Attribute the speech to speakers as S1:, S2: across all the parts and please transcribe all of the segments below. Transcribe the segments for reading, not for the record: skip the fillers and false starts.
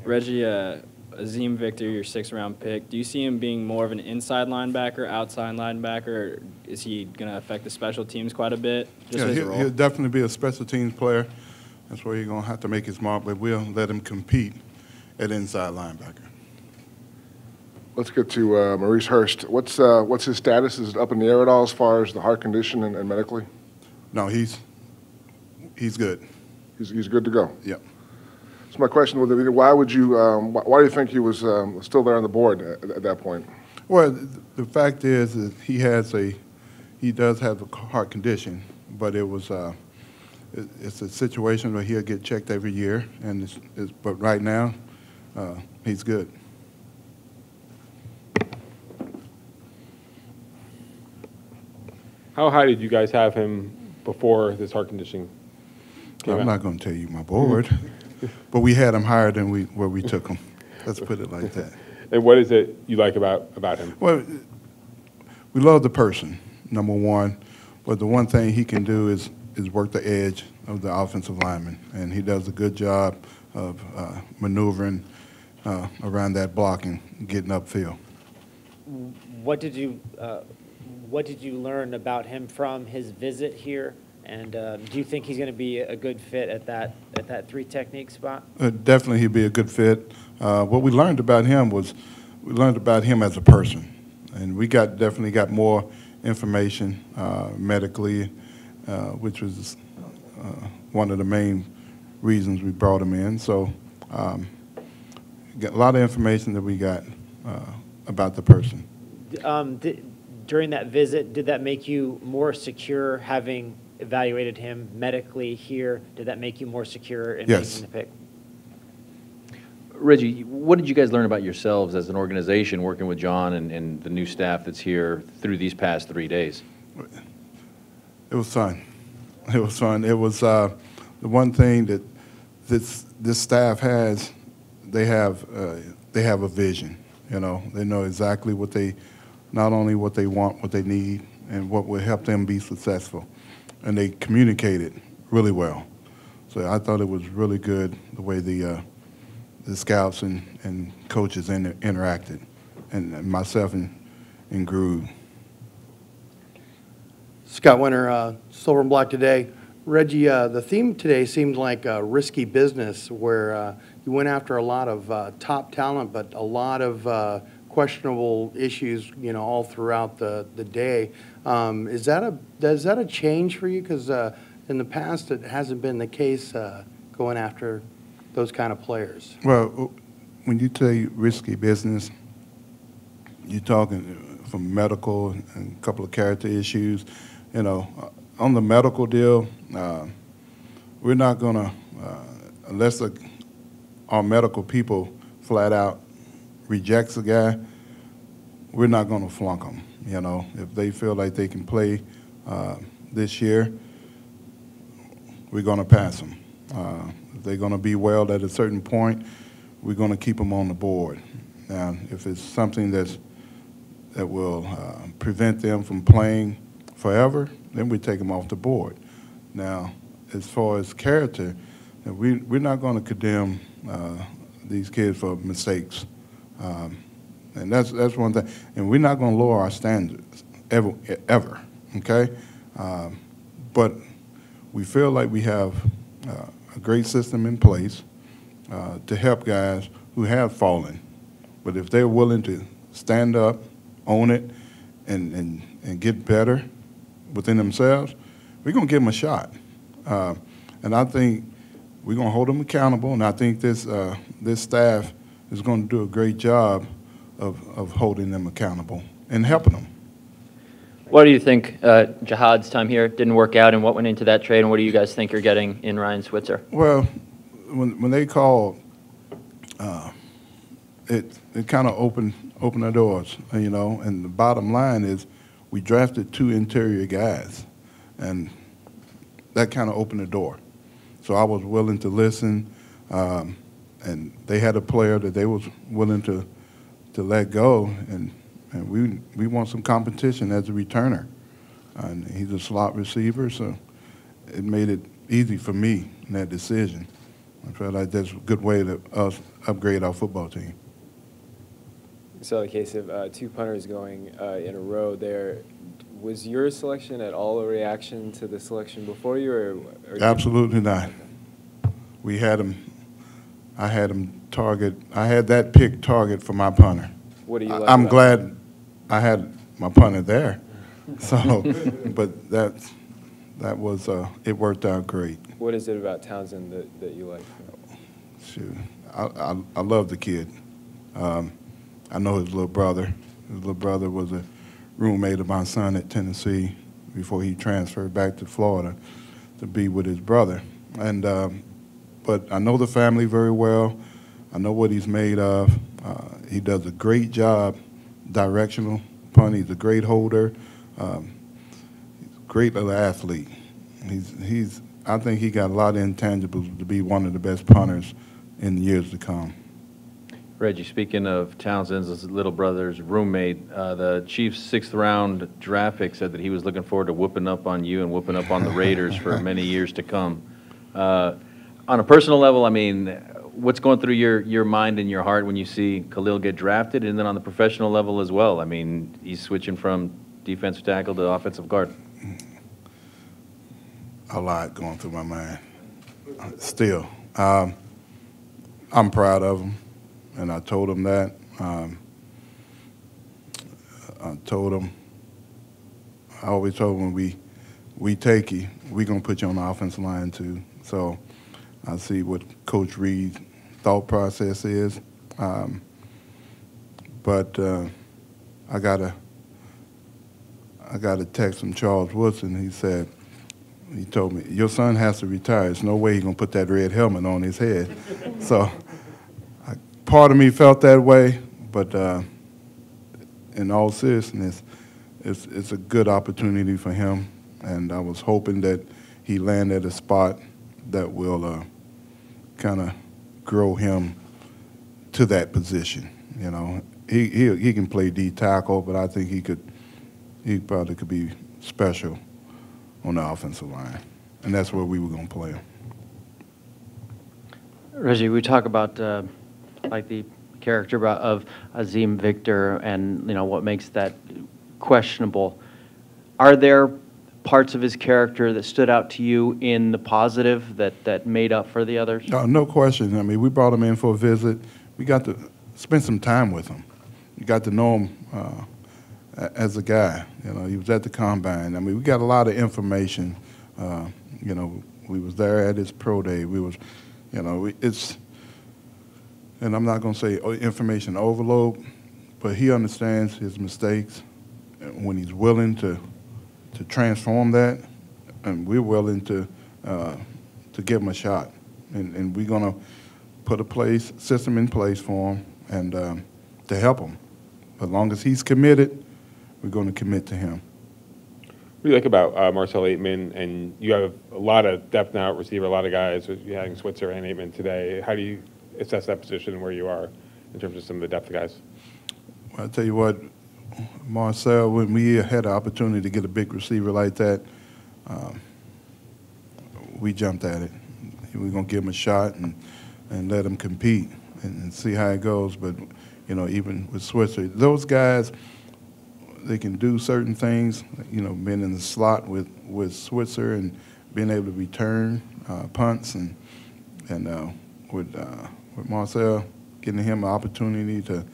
S1: Reggie, Azim Victor, your 6th-round pick, do you see him being more of an inside linebacker, outside linebacker, or is he going to affect the special teams quite a bit?
S2: Yeah, he'll definitely be a special teams player. That's where he's going to have to make his mark, but we'll let him compete at inside linebacker.
S3: Let's get to Maurice Hurst. What's his status? Is it up in the air at all as far as the heart condition and medically?
S2: No, he's good.
S3: He's good to go.
S2: Yep.
S3: So my question would be, why do you think he was still there on the board at that point?
S2: Well, the fact is that he does have a heart condition, but it's a situation where he'll get checked every year, and but right now he's good.
S4: How high did you guys have him before this heart condition came out?
S2: I'm not going to tell you my board, but we had him higher than where we took him. Let's put it like that.
S4: And what is it you like about him?
S2: Well, we love the person, number one, but the one thing he can do is work the edge of the offensive lineman, and he does a good job of maneuvering around that block and getting upfield.
S5: What did you learn about him from his visit here? And do you think he's going to be a good fit at that 3 technique spot?
S2: Definitely, he'd be a good fit. What we learned about him was we learned about him as a person, and we definitely got more information medically, which was one of the main reasons we brought him in. So, got a lot of information that we got about the person.
S5: During that visit, did that make you more secure having evaluated him medically here? Did that make you more secure in making the pick?
S6: Reggie, what did you guys learn about yourselves as an organization working with John and the new staff that's here through these past 3 days?
S2: It was fun. It was fun. It was the one thing that this staff has. They have a vision. You know, they know exactly not only what they want, what they need, and what will help them be successful. And they communicate it really well. So I thought it was really good the way the scouts and coaches interacted, and myself and Groove.
S7: Scott Winter, Silver and Black Today. Reggie, the theme today seemed like a risky business where you went after a lot of top talent, but a lot of questionable issues, you know, all throughout the day. Is that a change for you? Because in the past, it hasn't been the case going after those kind of players.
S2: Well, when you say risky business, you're talking from medical and a couple of character issues. You know, on the medical deal, we're not going to, unless our medical people flat out rejects a guy, we're not going to flunk them. You know, if they feel like they can play this year, we're going to pass them. If they're going to be well at a certain point, we're going to keep them on the board. Now, if it's something that will prevent them from playing forever, then we take them off the board. Now, as far as character, we're not going to condemn these kids for mistakes. And that's one thing. And we're not going to lower our standards ever, okay? But we feel like we have a great system in place to help guys who have fallen. But if they're willing to stand up, own it, and get better within themselves, we're going to give them a shot. And I think we're going to hold them accountable, and I think this staff is going to do a great job of holding them accountable and helping them.
S8: What do you think Jihad's time here didn't work out, and what went into that trade, and what do you guys think you're getting in Ryan Switzer?
S2: Well, when they called, it kind of opened the doors, you know, and the bottom line is we drafted 2 interior guys, and that kind of opened the door. So I was willing to listen, and they had a player that they was willing to let go, and we want some competition as a returner. And he's a slot receiver, so it made it easy for me in that decision. I feel like that's a good way to us upgrade our football team.
S9: We saw the case of two punters going in a row there. Was your selection at all a reaction to the selection before you, or
S2: Absolutely not. We had him. I had him target. I had that pick target for my punter.
S9: what do you like
S2: I'm
S9: about
S2: glad I had my punter there. So, but that was it worked out great.
S9: What is it about Townsend that you like?
S2: Shoot, I love the kid. I know his little brother. His little brother was a roommate of my son at Tennessee before he transferred back to Florida to be with his brother. And but I know the family very well. I know what he's made of. He does a great job, directional punt. He's a great holder. He's a great little athlete. I think he got a lot of intangibles to be one of the best punters in the years to come.
S6: Reggie, speaking of Townsend's little brother's roommate, the Chiefs' 6th-round draft pick said that he was looking forward to whooping up on you and whooping up on the Raiders for many years to come. On a personal level, I mean, what's going through your mind and your heart when you see Khalil get drafted, and then on the professional level as well? I mean, he's switching from defensive tackle to offensive guard.
S2: A lot going through my mind. Still, I'm proud of him, and I told him that. I always told him when we take you, we're going to put you on the offensive line too. So I see what Coach Reed's thought process is. But I got a text from Charles Woodson. He told me, your son has to retire. There's no way he's going to put that red helmet on his head. So part of me felt that way, but in all seriousness, it's a good opportunity for him, and I was hoping that he landed a spot that will kind of grow him to that position. You know, he can play D tackle, but I think he probably could be special on the offensive line, and that's where we were going to play him.
S8: Reggie, we talk about like the character of Azim Victor and, you know, what makes that questionable. Are there parts of his character that stood out to you in the positive that made up for the others?
S2: No question. I mean, we brought him in for a visit. We got to spend some time with him. You got to know him as a guy. You know, he was at the combine. I mean, we got a lot of information. You know, we was there at his pro day. We was, you know, and I'm not going to say information overload, but he understands his mistakes. And when he's willing to transform that, and we're willing to give him a shot. And we're going to put a system in place for him and to help him. As long as he's committed, we're going to commit to him.
S4: What do you like about Marcel Aitman? And you have a lot of depth now at receiver, a lot of guys. You're having Switzer and Aitman today. How do you assess that position and where you are in terms of some of the depth guys?
S2: Well, I'll tell you what, Marcel, when we had the opportunity to get a big receiver like that, we jumped at it. We're going to give him a shot and let him compete and see how it goes. But, you know, even with Switzer, those guys, they can do certain things, you know, being in the slot with Switzer and being able to return punts and with Marcel, getting him an opportunity to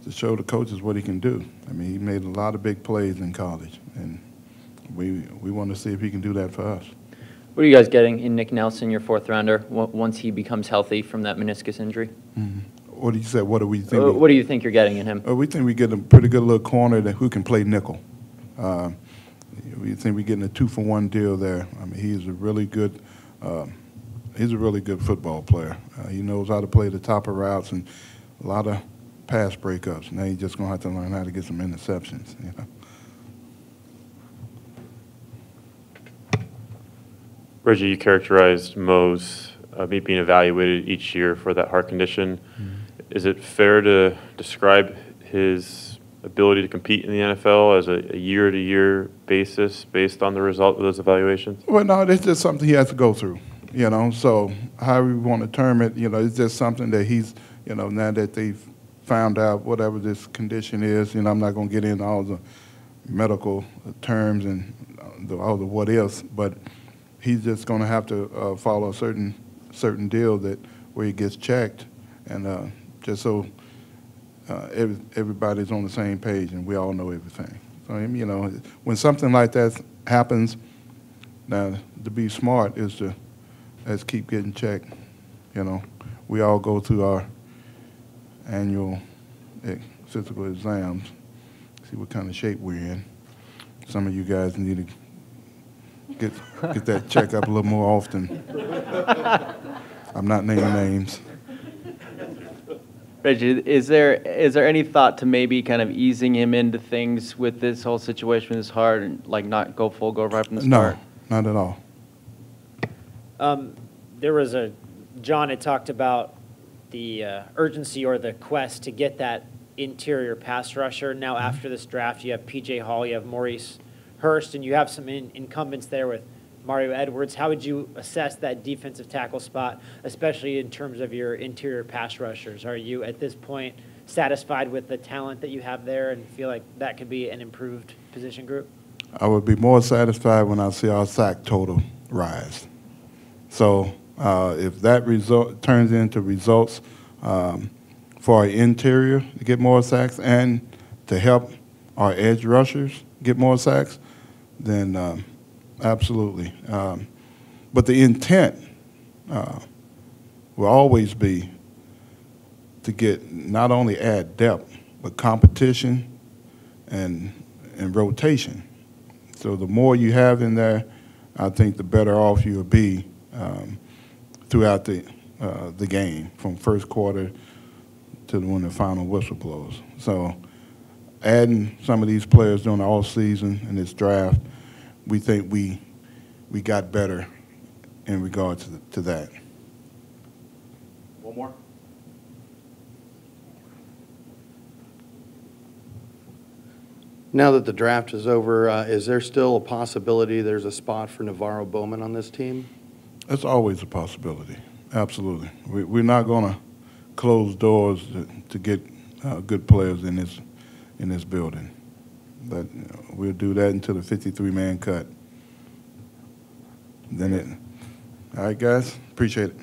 S2: show the coaches what he can do. I mean, he made a lot of big plays in college, and we want to see if he can do that for us.
S8: What are you guys getting in Nick Nelson, your 4th rounder, once he becomes healthy from that meniscus injury?
S2: Mm-hmm. What do you say? What do we think?
S8: What do you think you're getting in him?
S2: We think we get a pretty good little corner who can play nickel. We think we're getting a 2-for-1 deal there. I mean, he's a really good football player. He knows how to play the top of routes and a lot of pass breakups. Now he's just going to have to learn how to get some interceptions. You know?
S10: Reggie, you characterized Mo's being evaluated each year for that heart condition. Mm-hmm. Is it fair to describe his ability to compete in the NFL as a year-to-year basis based on the result of those evaluations?
S2: Well, no, that's just something he has to go through. you know, so however we want to term it, you know, it's just something that he's, you know, now that they've found out whatever this condition is, you know, I'm not going to get into all the medical terms and all the what ifs, but he's just going to have to follow a certain deal that where he gets checked, and just so everybody's on the same page and we all know everything. So, you know, when something like that happens, now to be smart is to keep getting checked. You know, we all go through our annual physical exams, see what kind of shape we're in. Some of you guys need to get that checkup a little more often. I'm not naming names.
S8: Reggie, is there any thought to maybe kind of easing him into things with this whole situation with his heart and like not go right from the start?
S2: No, not at all.
S5: There was John had talked about the urgency or the quest to get that interior pass rusher. Now after this draft, you have P.J. Hall, you have Maurice Hurst, and you have some incumbents there with Mario Edwards. How would you assess that defensive tackle spot, especially in terms of your interior pass rushers? Are you at this point satisfied with the talent that you have there and feel like that could be an improved position group?
S2: I would be more satisfied when I see our sack total rise. So if that result turns into results for our interior to get more sacks and to help our edge rushers get more sacks, then absolutely. But the intent will always be to get not only add depth, but competition and rotation. So the more you have in there, I think the better off you'll be throughout the game, from first quarter to when the final whistle blows. So adding some of these players during the offseason and this draft, we think we got better in regard to that.
S6: One more.
S7: Now that the draft is over, is there still a possibility there's a spot for Navarro Bowman on this team?
S2: That's always a possibility, absolutely. We're not going to close doors to get good players in this building. But we'll do that until the 53-man cut. Then all right, guys, appreciate it.